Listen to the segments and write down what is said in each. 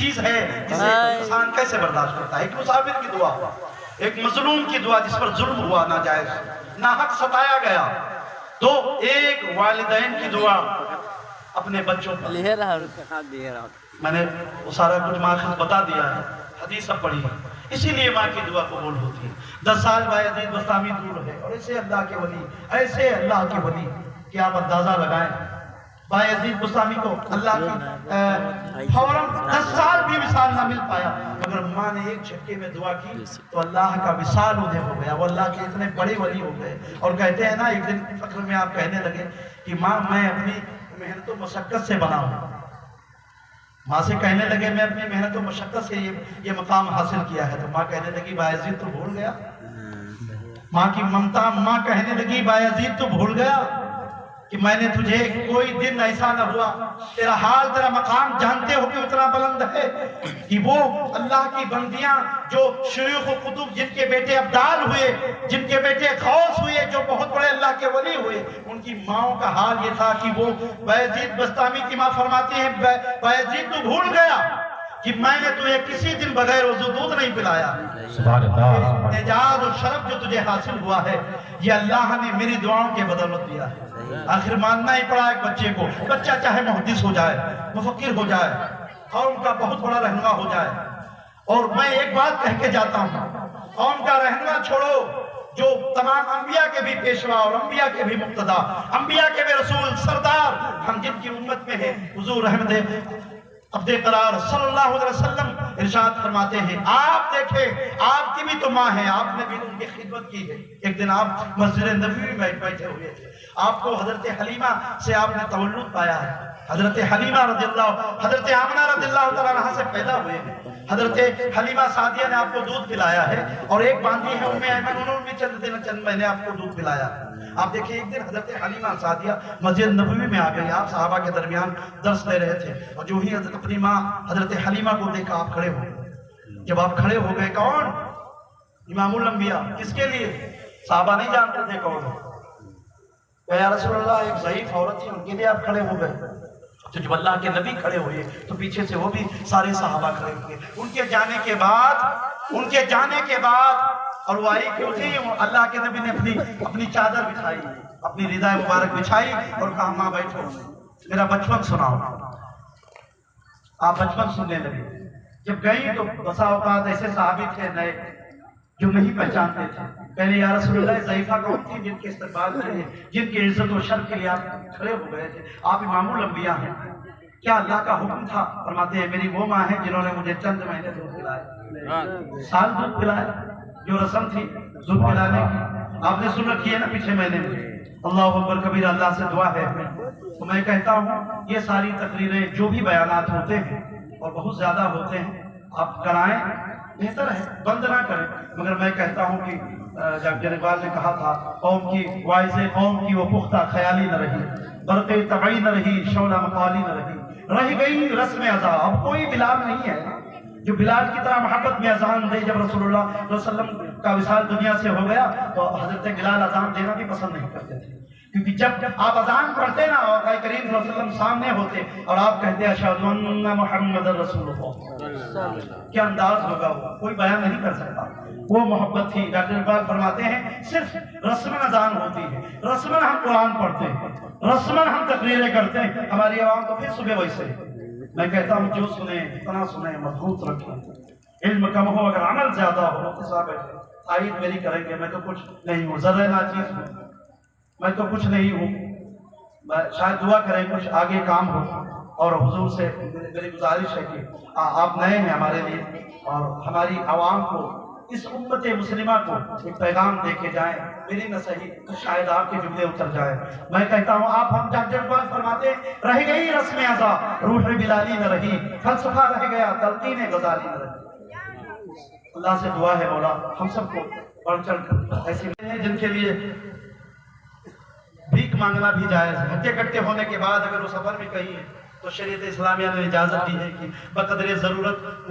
چیز ہے جسے انسان کیسے برداشت کرتا ہے؟ ایک مسافر کی دعا، ایک مظلوم کی دعا جس پر ظلم ہوا، ناجائز ناحق ستایا گیا، تو ایک والدین کی دعا اپنے بچوں پر۔ میں نے وہ سارا کچھ ماخذ بتا دیا ہے، حدیث اب پڑھی ہے، اسی لیے ماں کی دعا قبول ہوتی ہے۔ 10 سال بایزید بستامی دور ہے، اور ایسے اللہ کے ولی، ایسے اللہ کے ولی کہ آپ اندازہ لگائیں بایزید بستامی کو اللہ کی فوراً 10 سال بھی وصال نہ مل پایا، مگر ماں نے ایک جھٹکے میں دعا کی تو اللہ کا وصال انہیں ہو گیا، وہ اللہ کے اتنے بڑے ولی ہو گئے۔ اور کہتے ہیں نا، ایک دن فخر میں آپ کہنے لگے کہ ماں میں اپنی محنت و مشقت سے بنا ہوں، ماں سے کہنے لگے میں اپنی محنت و مشقت سے یہ مقام حاصل کیا ہے، تو ماں کہنے لگی بایزید تو بھول گیا، ماں کی ممتا، ماں کہنے لگی بایزید تو بھول گیا کہ میں نے تجھے کوئی دن ایسا نہ ہوا، تیرا حال تیرا مقام جانتے ہو کہ اتنا بلند ہے کہ وہ اللہ کی بندیاں جو شیوخ و قطب، جن کے بیٹے ابدال ہوئے، جن کے بیٹے غوث ہوئے، جو بہت بڑے اللہ کے ولی ہوئے، ان کی ماؤں کا حال یہ تھا کہ وہ بایزید بستامی کی ماں فرماتی ہیں بایزید تو بھول گیا کہ میں نے تجھے کسی دن بغیر وضو دودھ نہیں پلایا، اعزاز و شرف جو تجھے حاصل ہوا ہے یہ اللہ نے میری دعاؤں کے بدولت دیا ہے۔ آخر ماننا ہی پڑا ایک بچے کو، بچہ چاہے محدث ہو جائے، مفکر ہو جائے، قوم کا بہت بڑا رہنما ہو جائے۔ اور میں ایک بات کہہ کے جاتا ہوں، قوم کا رہنما چھوڑو، جو تمام انبیاء کے بھی پیشوا اور انبیاء کے بھی مقتدا، انبیاء کے بھی رسول سردار، ہم جن کی امت میں ہیں، حضور رحمت عبد قرار صلی اللہ علیہ وسلم ارشاد فرماتے ہیں، آپ دیکھیں آپ کی بھی تو ماں ہے، آپ نے بھی ان کی خدمت کی ہے۔ ایک دن آپ مسجد نبوی میں بیٹھے ہوئے تھے، آپ کو حضرت حلیمہ سے آپ نے تولد پایا ہے، حضرت حلیمہ رضی اللہ، حضرت آمنہ رضی اللہ تعالیٰ عنہ سے پیدا ہوئے ہیں، حضرت حلیمہ سعدیہ نے آپ کو دودھ پلایا ہے، اور ایک باندھی ہے ام ایمن، انہوں نے چند مہینے آپ کو دودھ پلایا ہے۔ آپ دیکھیں ایک دن حضرت حلیمہ سعدیہ مسجد نبوی میں آ گئی، آپ صحابہ کے درمیان درس لے رہے تھے، اور جو ہی اپنی ماں حضرت حلیمہ کو دیکھا آپ کھڑے ہو گئے۔ جب آپ کھڑے ہو گئے، کون؟ امام الانبیاء، کس کے لیے؟ صحابہ نہیں جانتے تھے کون ہے۔ یا رسول اللہ، ایک ضعیف عورت تھی، ان کے لیے آپ کھڑے ہو گئے۔ تو جب اللہ کے نبی کھڑے ہوئے تو پیچھے سے وہ بھی سارے صحابہ کھڑے ہوئے۔ ان کے جانے کے بعد اور وہ آئی کیوں تھی؟ اللہ کے نبی نے اپنی چادر بچھائی، اپنی رداء مبارک بچھائی اور کہا ماں بیٹھو، میرا بچپن سناؤ۔ آپ بچپن سننے لگے۔ جب گئی تو بسا اوقات ایسے صحابی تھے نئے جو نہیں پہچانتے تھے، پہلے یا رسول اللہ ضعیفہ کون تھی جن کے استقبال کے لیے، جن کی عزت و شرف کے لیے آپ کھڑے ہو گئے تھے؟ آپ امام الانبیاء ہیں، کیا اللہ کا حکم تھا؟ فرماتے ہیں میری وہ ماں ہے جنہوں نے مجھے چند مہینے دودھ پلائے، سال دودھ پلائے، جو رسم تھی دودھ پلانے کی آپ نے سن رکھی ہے نا پچھلے مہینے میں۔ اللہ اکبر کبیر، اللہ سے دعا ہے تو میں کہتا ہوں یہ ساری تقریریں جو بھی بیانات ہوتے ہیں اور بہت زیادہ ہوتے ہیں آپ کرائیں، بہتر ہے، بند نہ کریں، مگر میں کہتا ہوں کہ جب اقبال نے کہا تھا قوم کی وائز قوم کی وہ پختہ خیالی نہ رہی، برق طبعی نہ رہی، شعلہ مقالی نہ رہی، رہ گئی رسم اذان۔ اب کوئی بلال نہیں ہے جو بلال کی طرح محبت میں اذان دے۔ جب رسول اللہ صلی اللہ علیہ وسلم کا وصال دنیا سے ہو گیا تو حضرت بلال اذان دینا بھی پسند نہیں کرتے تھے، کیونکہ جب آپ اذان پڑھتے نا اور کریم صلی اللہ علیہ وسلم سامنے ہوتے اور آپ کہتے اشہد ان محمد رسول اللہ، کیا انداز ہوگا، وہ کوئی بیان نہیں کر سکتا۔ وہ محبت تھی۔ ڈاکٹر اقبال فرماتے ہیں صرف رسمن اذان ہوتی ہے، رسمن ہم قرآن پڑھتے ہیں، رسمن ہم تقریریں کرتے ہیں، ہماری عوام تو پھر صبح ویسے۔ میں کہتا ہوں جو سنیں اتنا سنیں، مضبوط رکھیں، علم کم ہو اگر عمل زیادہ ہو تو صاحب تائید میری کریں گے، میں تو کچھ نہیں ہوں، ذرہ ناچیز ہوں، میں تو کچھ نہیں ہوں، شاید دعا کریں کچھ آگے کام ہو۔ اور حضور سے میری گزارش ہے کہ آپ نئے ہیں ہمارے لیے، اور ہماری عوام کو، اس امت مسلمہ کو ایک پیغام دے کے جائیں، میری نہ صحیح تو شاید آپ کے جملے اتر جائیں۔ میں کہتا ہوں آپ ہم ڈاکٹر اقبال فرماتے رہ گئی رسم اذا، روح بلالی نہ رہی، فلسفہ رہ گیا، تلقین غزالی نہ رہی۔ اللہ سے دعا ہے مولا ہم سب کو بڑھ چڑھ کر ایسے ہیں جن کے لیے بھیک مانگنا بھی جائز ہے، ہٹے کٹے ہونے کے بعد اگر وہ سفر میں کہیں ہے تو شریعت اسلامیہ نے اجازت دی ہے کہ بقدر ضرورت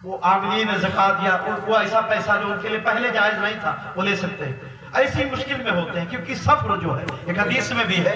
وہ عاملین زکوٰۃ یا وہ ایسا پیسہ جو ان کے لیے پہلے جائز نہیں تھا وہ لے سکتے ہیں، ایسی مشکل میں ہوتے ہیں، کیونکہ سفر جو ہے ایک حدیث میں بھی ہے